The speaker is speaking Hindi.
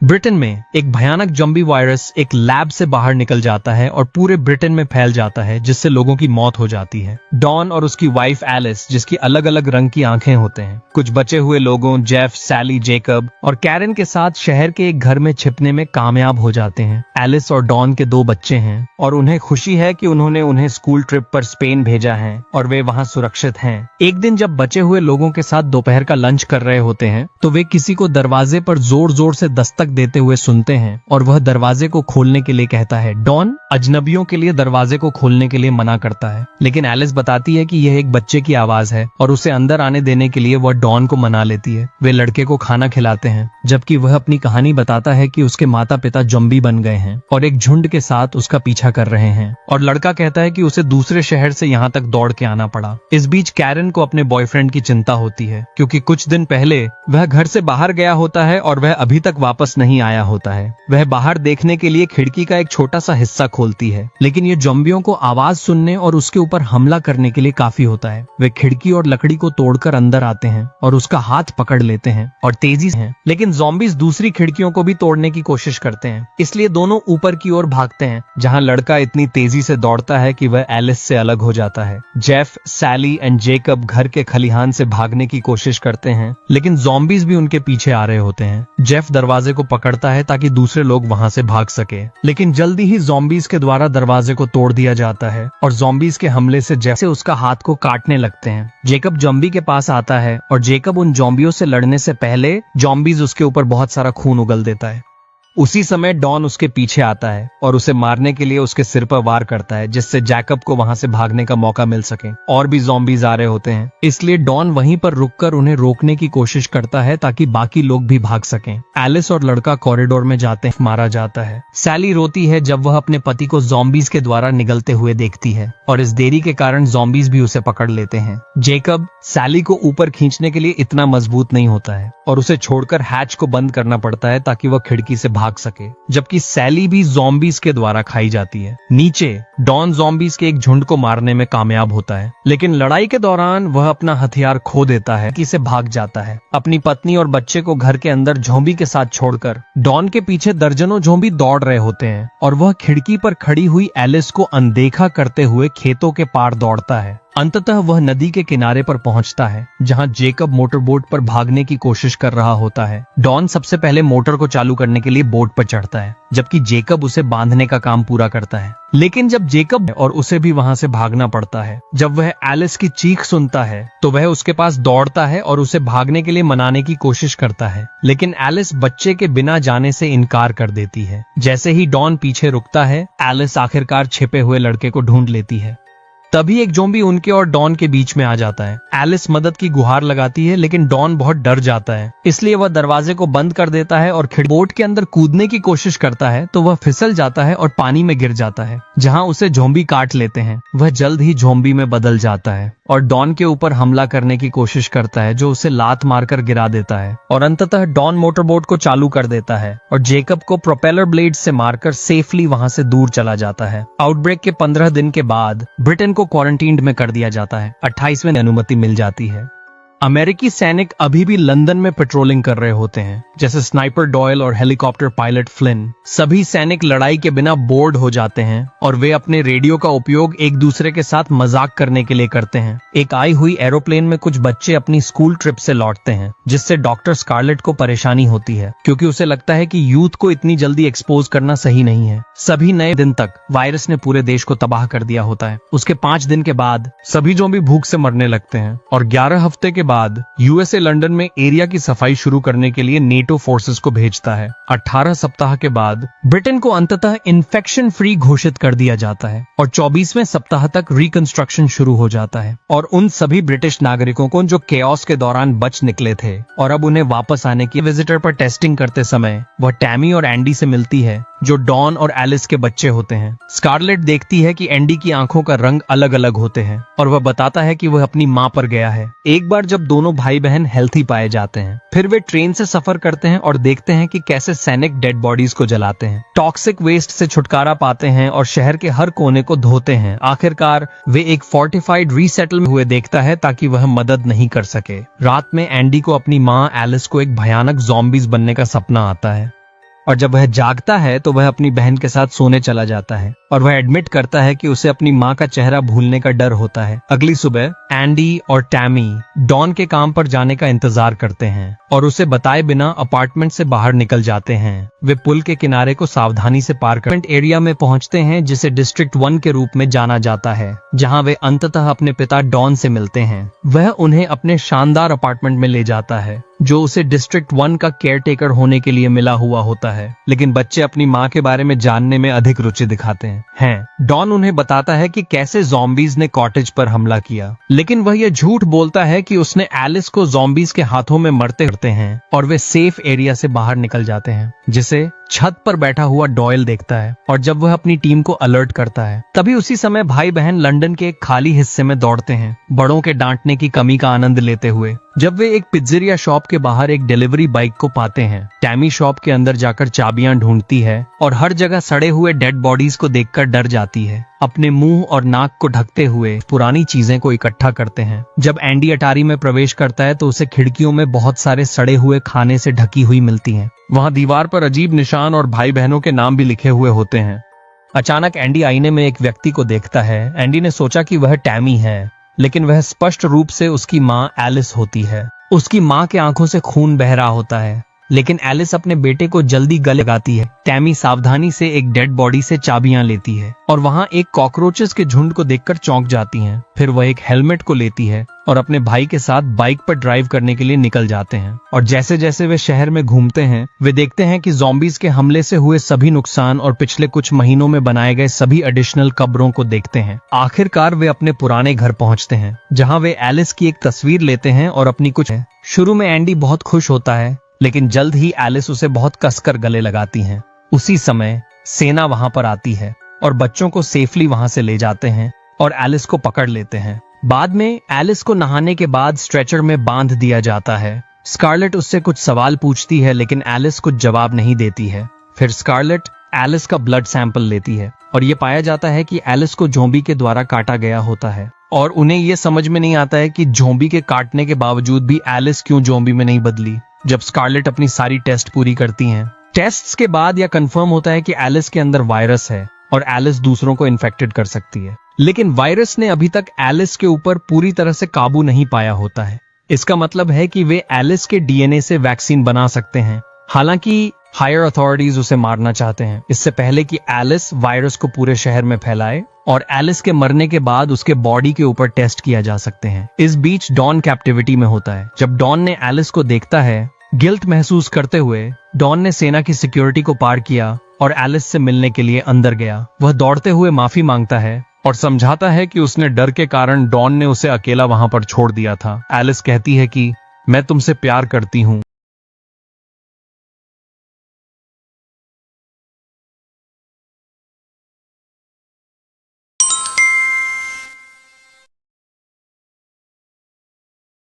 ब्रिटेन में एक भयानक जॉम्बी वायरस एक लैब से बाहर निकल जाता है और पूरे ब्रिटेन में फैल जाता है, जिससे लोगों की मौत हो जाती है। डॉन और उसकी वाइफ एलिस, जिसकी अलग अलग रंग की आंखें होते हैं, कुछ बचे हुए लोगों जेफ, सैली, जेकब और कैरन के साथ शहर के एक घर में छिपने में कामयाब हो जाते हैं। एलिस और डॉन के 2 बच्चे हैं और उन्हें खुशी है कि उन्होंने उन्हें स्कूल ट्रिप पर स्पेन भेजा है और वे वहां सुरक्षित हैं। एक दिन जब बचे हुए लोगों के साथ दोपहर का लंच कर रहे होते हैं तो वे किसी को दरवाजे पर जोर जोर से दस्तक देते हुए सुनते हैं और वह दरवाजे को खोलने के लिए कहता है। डॉन अजनबियों के लिए दरवाजे को खोलने के लिए मना करता है, लेकिन एलिस बताती है कि यह एक बच्चे की आवाज है और उसे अंदर आने देने के लिए वह डॉन को मना लेती है। वे लड़के को खाना खिलाते हैं, जबकि वह अपनी कहानी बताता है कि उसके माता पिता जॉम्बी बन गए हैं और एक झुंड के साथ उसका पीछा कर रहे हैं, और लड़का कहता है कि उसे दूसरे शहर से यहाँ तक दौड़ के आना पड़ा। इस बीच कैरन को अपने बॉयफ्रेंड की चिंता होती है, क्योंकि कुछ दिन पहले वह घर से बाहर गया होता है और वह अभी तक वापस नहीं आया होता है। वह बाहर देखने के लिए खिड़की का एक छोटा सा हिस्सा खोलती है, लेकिन ये जॉम्बियों को आवाज सुनने और उसके ऊपर हमला करने के लिए काफी होता है। वे खिड़की और लकड़ी को तोड़कर अंदर आते हैं और उसका हाथ पकड़ लेते हैं और तेजी से, लेकिन ज़ॉम्बीज दूसरी खिड़कियों को भी तोड़ने की कोशिश करते हैं, इसलिए दोनों ऊपर की ओर भागते हैं, जहां लड़का इतनी तेजी से दौड़ता है कि वह एलिस से अलग हो जाता है। जेफ, सैली एंड जेकब घर के खलिहान से भागने की कोशिश करते हैं, लेकिन ज़ॉम्बीज भी उनके पीछे आ रहे होते हैं। जेफ दरवाजे को पकड़ता है ताकि दूसरे लोग वहां से भाग सके, लेकिन जल्दी ही ज़ॉम्बीज के द्वारा दरवाजे को तोड़ दिया जाता है और ज़ॉम्बीज के हमले से जेफ से उसका हाथ को काटने लगते हैं। जेकब जॉम्बी के पास आता है और जेकब उन जॉम्बियों से लड़ने से पहले जॉम्बीज उसके ऊपर बहुत सारा खून उगल देता है। उसी समय डॉन उसके पीछे आता है और उसे मारने के लिए उसके सिर पर वार करता है, जिससे जैकब को वहां से भागने का मौका मिल सके। और भी ज़ॉम्बीज आ रहे होते हैं, इसलिए डॉन वहीं पर रुककर उन्हें रोकने की कोशिश करता है ताकि बाकी लोग भी भाग सकें। एलिस और लड़का कॉरिडोर में जाते हैं, मारा जाता है। सैली रोती है जब वह अपने पति को ज़ॉम्बीज के द्वारा निगलते हुए देखती है और इस देरी के कारण ज़ॉम्बीज भी उसे पकड़ लेते हैं। जेकब सैली को ऊपर खींचने के लिए इतना मजबूत नहीं होता है और उसे छोड़कर हैच को बंद करना पड़ता है ताकि वह खिड़की से भाग सके, जबकि सैली भी ज़ॉम्बीज के द्वारा खाई जाती है। नीचे डॉन ज़ॉम्बीज के एक झुंड को मारने में कामयाब होता है, लेकिन लड़ाई के दौरान वह अपना हथियार खो देता है, कि से भाग जाता है। अपनी पत्नी और बच्चे को घर के अंदर ज़ॉम्बी के साथ छोड़कर डॉन के पीछे दर्जनों ज़ॉम्बी दौड़ रहे होते हैं और वह खिड़की पर खड़ी हुई एलिस को अनदेखा करते हुए खेतों के पार दौड़ता है। अंततः वह नदी के किनारे पर पहुंचता है, जहां जेकब मोटरबोट पर भागने की कोशिश कर रहा होता है। डॉन सबसे पहले मोटर को चालू करने के लिए बोट पर चढ़ता है, जबकि जेकब उसे बांधने का काम पूरा करता है। लेकिन जब जेकब और उसे भी वहां से भागना पड़ता है, जब वह एलिस की चीख सुनता है तो वह उसके पास दौड़ता है और उसे भागने के लिए मनाने की कोशिश करता है, लेकिन एलिस बच्चे के बिना जाने से इनकार कर देती है। जैसे ही डॉन पीछे रुकता है, एलिस आखिरकार छिपे हुए लड़के को ढूंढ लेती है। तभी एक ज़ॉम्बी उनके और डॉन के बीच में आ जाता है। एलिस मदद की गुहार लगाती है, लेकिन डॉन बहुत डर जाता है, इसलिए वह दरवाजे को बंद कर देता है और बोट के अंदर कूदने की कोशिश करता है तो वह फिसल जाता है और पानी में गिर जाता है, जहां उसे ज़ॉम्बी काट लेते हैं। वह जल्द ही ज़ॉम्बी में बदल जाता है और डॉन के ऊपर हमला करने की कोशिश करता है, जो उसे लात मारकर गिरा देता है, और अंततः डॉन मोटरबोट को चालू कर देता है और जेकब को प्रोपेलर ब्लेड से मारकर सेफली वहां से दूर चला जाता है। आउटब्रेक के 15 दिन के बाद ब्रिटेन को क्वारंटीन में कर दिया जाता है। 28वें अनुमति मिल जाती है। अमेरिकी सैनिक अभी भी लंदन में पेट्रोलिंग कर रहे होते हैं, जैसे स्नाइपर डॉयल और हेलीकॉप्टर पायलट फ्लिन। सभी सैनिक लड़ाई के बिना बोर्ड हो जाते हैं और वे अपने रेडियो का उपयोग एक दूसरे के साथ मजाक करने के लिए करते हैं। एक आई हुई एरोप्लेन में कुछ बच्चे अपनी स्कूल ट्रिप से लौटते हैं, जिससे डॉक्टर स्कारलेट को परेशानी होती है, क्योंकि उसे लगता है कि यूथ को इतनी जल्दी एक्सपोज करना सही नहीं है। सभी नए दिन तक वायरस ने पूरे देश को तबाह कर दिया होता है। उसके 5 दिन के बाद सभी ज़ॉम्बी भूख से मरने लगते हैं और 11 हफ्ते के बाद यूएसए लंदन में एरिया की सफाई शुरू करने के लिए नेटो फोर्सेस को भेजता है। 18 सप्ताह के बाद ब्रिटेन को अंततः इन्फेक्शन फ्री घोषित कर दिया जाता है और 24वें सप्ताह तक रिकंस्ट्रक्शन शुरू हो जाता है। और उन सभी ब्रिटिश नागरिकों को जो केओस के दौरान बच निकले थे और अब उन्हें वापस आने की विजिटर पर टेस्टिंग करते समय वह टैमी और एंडी से मिलती है, जो डॉन और एलिस के बच्चे होते हैं। स्कारलेट देखती है कि एंडी की आंखों का रंग अलग अलग होते हैं और वह बताता है कि वह अपनी माँ पर गया है। एक बार जब दोनों भाई बहन हेल्थी पाए जाते हैं, फिर वे ट्रेन से सफर करते हैं और देखते हैं कि कैसे सैनिक डेड बॉडीज को जलाते हैं, टॉक्सिक वेस्ट से छुटकारा पाते हैं और शहर के हर कोने को धोते हैं। आखिरकार वे एक फोर्टिफाइड रीसेटल हुए देखता है ताकि वह मदद नहीं कर सके। रात में एंडी को अपनी माँ एलिस को एक भयानक ज़ॉम्बीज बनने का सपना आता है। और जब वह जागता है तो वह अपनी बहन के साथ सोने चला जाता है और वह एडमिट करता है कि उसे अपनी माँ का चेहरा भूलने का डर होता है। अगली सुबह एंडी और टैमी डॉन के काम पर जाने का इंतजार करते हैं और उसे बताए बिना अपार्टमेंट से बाहर निकल जाते हैं। वे पुल के किनारे को सावधानी से पार कर एरिया में पहुंचते हैं जिसे डिस्ट्रिक्ट 1 के रूप में जाना जाता है, जहां वे अंततः अपने पिता डॉन से मिलते हैं। वह उन्हें अपने शानदार अपार्टमेंट में ले जाता है जो उसे डिस्ट्रिक्ट 1 का केयरटेकर होने के लिए मिला हुआ होता है, लेकिन बच्चे अपनी माँ के बारे में जानने में अधिक रुचि दिखाते हैं। डॉन उन्हें बताता है कि कैसे ज़ॉम्बीज ने कॉटेज पर हमला किया, लेकिन वह यह झूठ बोलता है कि उसने एलिस को ज़ॉम्बीज के हाथों में मरते करते हैं और वे सेफ एरिया से बाहर निकल जाते हैं, जिसे छत पर बैठा हुआ डॉयल देखता है। और जब वह अपनी टीम को अलर्ट करता है तभी उसी समय भाई बहन लंदन के एक खाली हिस्से में दौड़ते हैं, बड़ों के डांटने की कमी का आनंद लेते हुए। जब वे एक पिज्जेरिया शॉप के बाहर एक डिलीवरी बाइक को पाते हैं, टैमी शॉप के अंदर जाकर चाबियां ढूंढती है और हर जगह सड़े हुए डेड बॉडीज को देखकर डर जाती है। अपने मुंह और नाक को ढकते हुए पुरानी चीजें को इकट्ठा करते हैं। जब एंडी अटारी में प्रवेश करता है तो उसे खिड़कियों में बहुत सारे सड़े हुए खाने से ढकी हुई मिलती हैं। वहां दीवार पर अजीब निशान और भाई बहनों के नाम भी लिखे हुए होते हैं। अचानक एंडी आईने में एक व्यक्ति को देखता है। एंडी ने सोचा कि वह टैमी है, लेकिन वह स्पष्ट रूप से उसकी माँ एलिस होती है। उसकी माँ के आंखों से खून बह रहा होता है, लेकिन एलिस अपने बेटे को जल्दी गले लगाती है। टैमी सावधानी से एक डेड बॉडी से चाबियां लेती है और वहां एक कॉकरोचेस के झुंड को देखकर चौंक जाती हैं। फिर वह एक हेलमेट को लेती है और अपने भाई के साथ बाइक पर ड्राइव करने के लिए निकल जाते हैं। और जैसे जैसे वे शहर में घूमते हैं, वे देखते हैं कि ज़ॉम्बीज के हमले से हुए सभी नुकसान और पिछले कुछ महीनों में बनाए गए सभी एडिशनल कब्रों को देखते हैं। आखिरकार वे अपने पुराने घर पहुंचते हैं, जहां वे एलिस की एक तस्वीर लेते हैं और अपनी कुछ है। शुरू में एंडी बहुत खुश होता है, लेकिन जल्द ही एलिस उसे बहुत कसकर गले लगाती हैं। उसी समय सेना वहां पर आती है और बच्चों को सेफली वहां से ले जाते हैं और एलिस को पकड़ लेते हैं। बाद में एलिस को नहाने के बाद स्ट्रेचर में बांध दिया जाता है। स्कारलेट उससे कुछ सवाल पूछती है, लेकिन एलिस कुछ जवाब नहीं देती है। फिर स्कारलेट एलिस का ब्लड सैंपल लेती है और ये पाया जाता है कि एलिस को ज़ॉम्बी के द्वारा काटा गया होता है और उन्हें ये समझ में नहीं आता है कि ज़ॉम्बी के काटने के बावजूद भी एलिस क्यों ज़ॉम्बी में नहीं बदली। जब स्कारलेट अपनी सारी टेस्ट पूरी करती हैं, टेस्ट्स के बाद यह कंफर्म होता है कि एलिस के अंदर वायरस है और एलिस दूसरों को इन्फेक्टेड कर सकती है। लेकिन वायरस ने अभी तक एलिस के ऊपर पूरी तरह से काबू नहीं पाया होता है। इसका मतलब है कि वे एलिस के डीएनए से वैक्सीन बना सकते हैं। हालांकि हायर अथॉरिटीज उसे मारना चाहते हैं, इससे पहले कि एलिस वायरस को पूरे शहर में फैलाए और एलिस के मरने के बाद उसके बॉडी के ऊपर टेस्ट किया जा सकते हैं। इस बीच डॉन कैप्टिविटी में होता है। जब डॉन ने एलिस को देखता है, गिल्ट महसूस करते हुए डॉन ने सेना की सिक्योरिटी को पार किया और एलिस से मिलने के लिए अंदर गया। वह दौड़ते हुए माफी मांगता है और समझाता है कि उसने डर के कारण डॉन ने उसे अकेला वहां पर छोड़ दिया था। एलिस कहती है कि मैं तुमसे प्यार करती हूँ